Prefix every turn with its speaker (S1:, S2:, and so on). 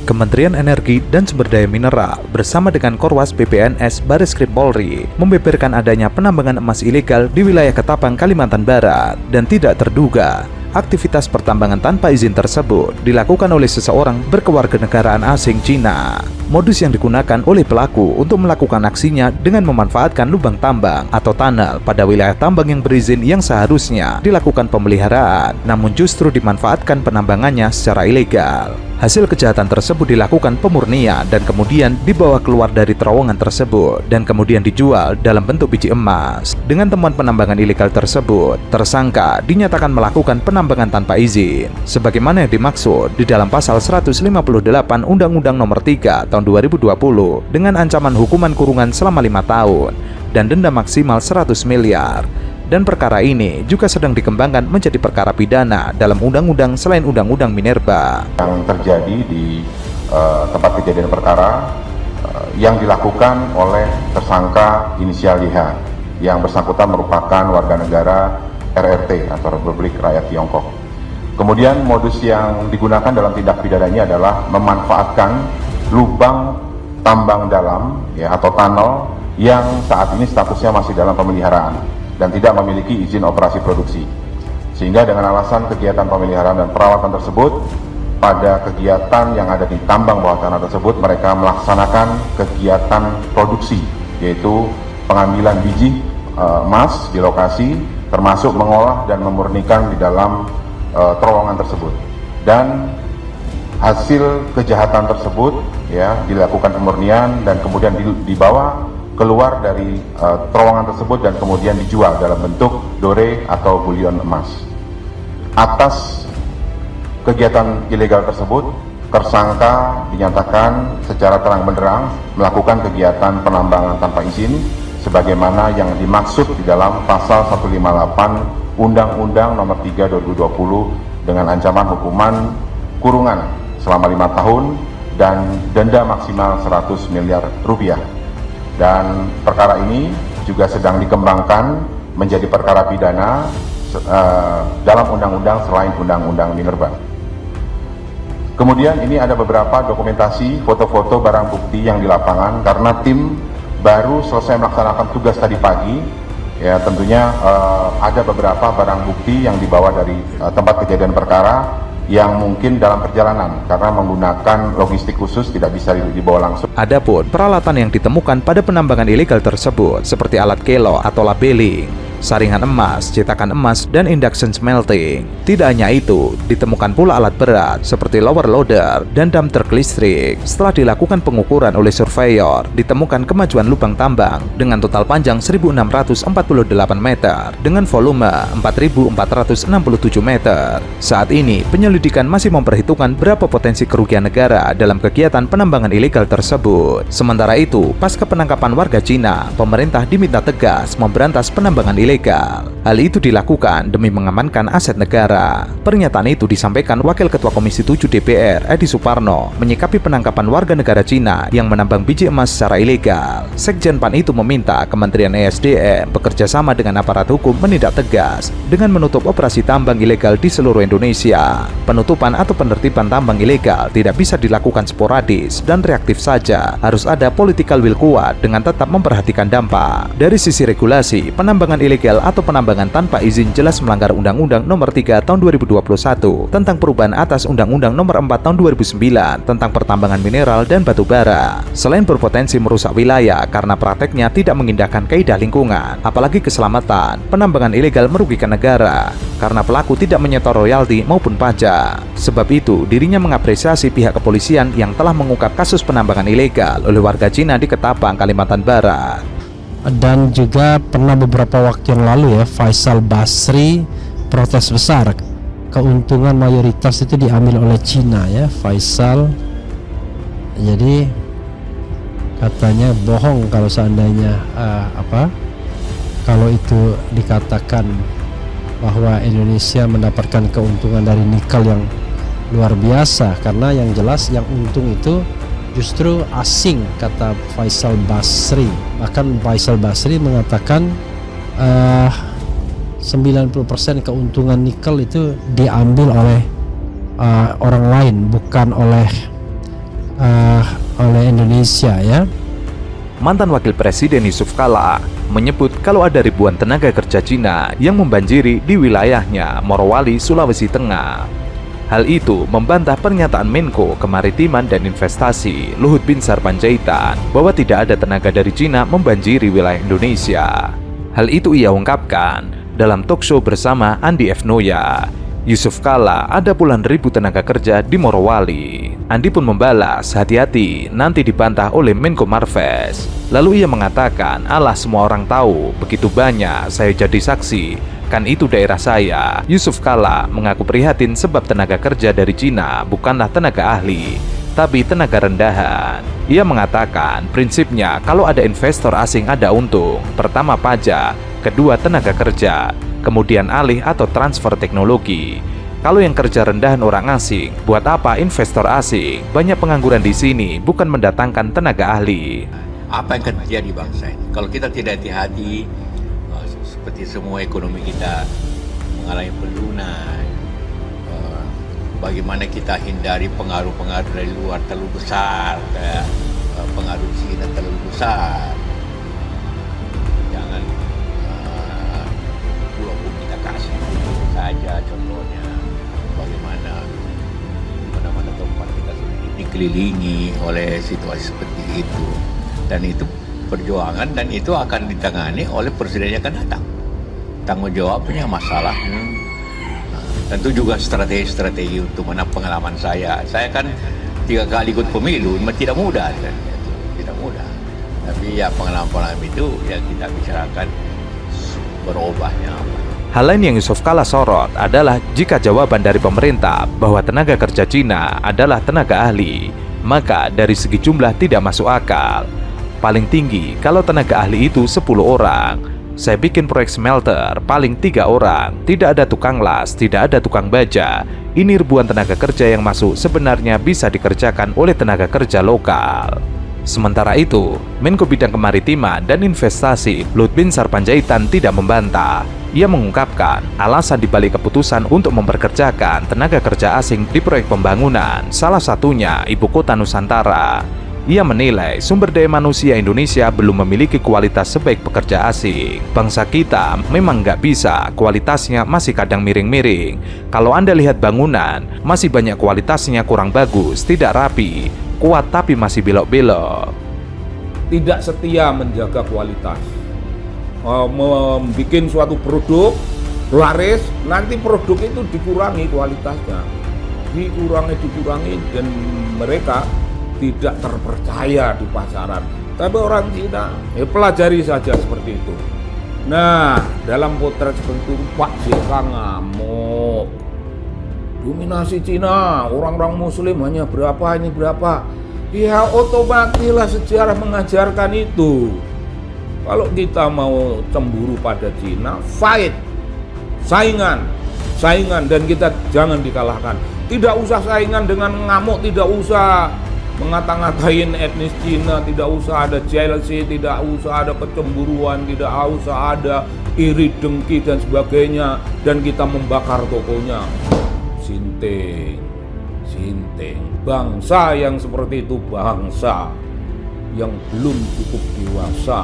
S1: Kementerian Energi dan Sumber Daya Mineral bersama dengan Korwas BPNS Bareskrim Polri membeberkan adanya penambangan emas ilegal di wilayah Ketapang, Kalimantan Barat, dan tidak terduga aktivitas pertambangan tanpa izin tersebut dilakukan oleh seseorang berkewarganegaraan asing Cina. Modus yang digunakan oleh pelaku untuk melakukan aksinya dengan memanfaatkan lubang tambang atau tunnel pada wilayah tambang yang berizin yang seharusnya dilakukan pemeliharaan, namun justru dimanfaatkan penambangannya secara ilegal. Hasil kejahatan tersebut dilakukan pemurnian dan kemudian dibawa keluar dari terowongan tersebut dan kemudian dijual dalam bentuk biji emas. Dengan temuan penambangan ilegal tersebut, tersangka dinyatakan melakukan penambangan tanpa izin sebagaimana yang dimaksud di dalam pasal 158 Undang-Undang Nomor 3 Tahun 2020 dengan ancaman hukuman kurungan selama 5 tahun dan denda maksimal 100 miliar. Dan perkara ini juga sedang dikembangkan menjadi perkara pidana dalam undang-undang selain Undang-Undang Minerba.
S2: Yang terjadi di tempat kejadian perkara yang dilakukan oleh tersangka inisial YH yang bersangkutan merupakan warga negara RRT atau Republik Rakyat Tiongkok. Kemudian modus yang digunakan dalam tindak pidana ini adalah memanfaatkan lubang tambang dalam atau tunnel yang saat ini statusnya masih dalam pemeliharaan dan tidak memiliki izin operasi produksi. Sehingga dengan alasan kegiatan pemeliharaan dan perawatan tersebut, pada kegiatan yang ada di tambang bawah tanah tersebut, mereka melaksanakan kegiatan produksi, yaitu pengambilan biji emas di lokasi, termasuk mengolah dan memurnikan di dalam terowongan tersebut. Dan hasil kejahatan tersebut dilakukan pemurnian dan kemudian dibawa keluar dari terowongan tersebut dan kemudian dijual dalam bentuk dore atau bulion emas. Atas kegiatan ilegal tersebut, tersangka dinyatakan secara terang benderang melakukan kegiatan penambangan tanpa izin sebagaimana yang dimaksud di dalam pasal 158 Undang-Undang Nomor 3 2020 dengan ancaman hukuman kurungan selama 5 tahun dan denda maksimal 100 miliar rupiah. Dan perkara ini juga sedang dikembangkan menjadi perkara pidana dalam undang-undang selain Undang-Undang Minerba. Kemudian ini ada beberapa dokumentasi foto-foto barang bukti yang di lapangan karena tim baru selesai melaksanakan tugas tadi pagi. Ya tentunya ada beberapa barang bukti yang dibawa dari tempat kejadian perkara yang mungkin dalam perjalanan karena menggunakan logistik khusus tidak bisa dibawa langsung.
S1: Adapun peralatan yang ditemukan pada penambangan ilegal tersebut seperti alat kelo atau labeling, saringan emas, cetakan emas, dan induction smelting. Tidak hanya itu, ditemukan pula alat berat seperti lower loader dan dump truck listrik. Setelah dilakukan pengukuran oleh surveyor, ditemukan kemajuan lubang tambang dengan total panjang 1648 meter dengan volume 4467 meter. Saat ini, penyelidikan masih memperhitungkan berapa potensi kerugian negara dalam kegiatan penambangan ilegal tersebut. Sementara itu, pasca penangkapan warga Cina, pemerintah diminta tegas memberantas penambangan ilegal. Hal itu dilakukan demi mengamankan aset negara. Pernyataan itu disampaikan Wakil Ketua Komisi 7 DPR Edi Suparno menyikapi penangkapan warga negara Cina yang menambang biji emas secara ilegal. Sekjen PAN itu meminta Kementerian ESDM bekerja sama dengan aparat hukum menindak tegas dengan menutup operasi tambang ilegal di seluruh Indonesia. Penutupan atau penertiban tambang ilegal tidak bisa dilakukan sporadis dan reaktif saja. Harus ada political will kuat dengan tetap memperhatikan dampak. Dari sisi regulasi, penambangan ilegal atau penambangan tanpa izin jelas melanggar Undang-Undang Nomor 3 Tahun 2021 tentang perubahan atas Undang-Undang Nomor 4 Tahun 2009 tentang pertambangan mineral dan batu bara. Selain berpotensi merusak wilayah karena prakteknya tidak mengindahkan kaidah lingkungan, apalagi keselamatan, penambangan ilegal merugikan negara karena pelaku tidak menyetor royalti maupun pajak. Sebab itu, dirinya mengapresiasi pihak kepolisian yang telah mengungkap kasus penambangan ilegal oleh warga Cina di Ketapang, Kalimantan Barat.
S3: Dan juga pernah beberapa waktu yang lalu Faisal Basri protes besar, keuntungan mayoritas itu diambil oleh Cina Faisal. Jadi katanya bohong kalau seandainya kalau itu dikatakan bahwa Indonesia mendapatkan keuntungan dari nikel yang luar biasa, karena yang jelas yang untung itu justru asing, kata Faisal Basri. Bahkan Faisal Basri mengatakan 90% keuntungan nikel itu diambil oleh orang lain, bukan oleh oleh Indonesia ya.
S1: Mantan Wakil Presiden Yusuf Kala menyebut kalau ada ribuan tenaga kerja Cina yang membanjiri di wilayahnya Morowali, Sulawesi Tengah. Hal itu membantah pernyataan Menko Kemaritiman dan Investasi Luhut Binsar Panjaitan bahwa tidak ada tenaga dari Cina membanjiri wilayah Indonesia. Hal itu ia ungkapkan dalam talkshow bersama Andi F. Noya. Yusuf Kala ada puluhan ribu tenaga kerja di Morowali. Andi pun membalas, hati-hati nanti dibantah oleh Menko Marves. Lalu ia mengatakan, alah semua orang tahu, begitu banyak saya jadi saksi, kan itu daerah saya. Yusuf Kala mengaku prihatin sebab tenaga kerja dari Cina bukanlah tenaga ahli, tapi tenaga rendahan. Ia mengatakan prinsipnya kalau ada investor asing ada untung, pertama pajak, kedua tenaga kerja, kemudian alih atau transfer teknologi. Kalau yang kerja rendahan orang asing, buat apa investor asing? Banyak pengangguran di sini, bukan mendatangkan tenaga ahli.
S4: Apa yang akan terjadi bangsa ini? Kalau kita tidak hati-hati, seperti semua ekonomi kita mengalami penurunan, bagaimana kita hindari pengaruh-pengaruh dari luar terlalu besar, pengaruh China terlalu besar. Jangan pulau pun kita kasih saja contohnya. Bagaimana mana-mana tempat kita sudah dikelilingi oleh situasi seperti itu, dan itu perjuangan dan itu akan ditangani oleh presiden yang akan datang. Tanggung jawabnya masalahnya. Tentu juga strategi-strategi untuk mana pengalaman saya kan 3 kali ikut pemilu, memang tidak mudah kan? Tidak mudah, tapi ya pengalaman-pengalaman itu ya kita bicarakan berubahnya apa.
S1: Hal lain yang Yusuf Kala sorot adalah jika jawaban dari pemerintah bahwa tenaga kerja Cina adalah tenaga ahli, maka dari segi jumlah tidak masuk akal. Paling tinggi kalau tenaga ahli itu 10 orang. Saya bikin proyek smelter, paling 3 orang. Tidak ada tukang las, tidak ada tukang baja. Ini ribuan tenaga kerja yang masuk sebenarnya bisa dikerjakan oleh tenaga kerja lokal. Sementara itu, Menko Bidang Kemaritiman dan Investasi Luhut Binsar Panjaitan tidak membantah. Ia mengungkapkan alasan dibalik keputusan untuk memperkerjakan tenaga kerja asing di proyek pembangunan, salah satunya Ibu Kota Nusantara. Ia menilai sumber daya manusia Indonesia belum memiliki kualitas sebaik pekerja asing. Bangsa kita memang nggak bisa, kualitasnya masih kadang miring-miring. Kalau Anda lihat bangunan, masih banyak kualitasnya kurang bagus, tidak rapi, kuat tapi masih belok-belok.
S5: Tidak setia menjaga kualitas. Membuat suatu produk laris, nanti produk itu dikurangi kualitasnya, dikurangi dan mereka tidak terpercaya di pasaran. Tapi orang Cina pelajari saja seperti itu. Nah, dalam potret seperti itu Pak JK ngamuk. Dominasi Cina, orang-orang Muslim hanya berapa, ini berapa. Ya otomatis sejarah mengajarkan itu. Kalau kita mau cemburu pada Cina, fight, saingan, dan kita jangan dikalahkan. Tidak usah saingan dengan ngamuk, tidak usah mengata-ngatain etnis Cina, tidak usah ada jealousy, tidak usah ada kecemburuan, tidak usah ada iri dengki dan sebagainya, dan kita membakar tokonya. Sinting. Bangsa yang seperti itu bangsa yang belum cukup dewasa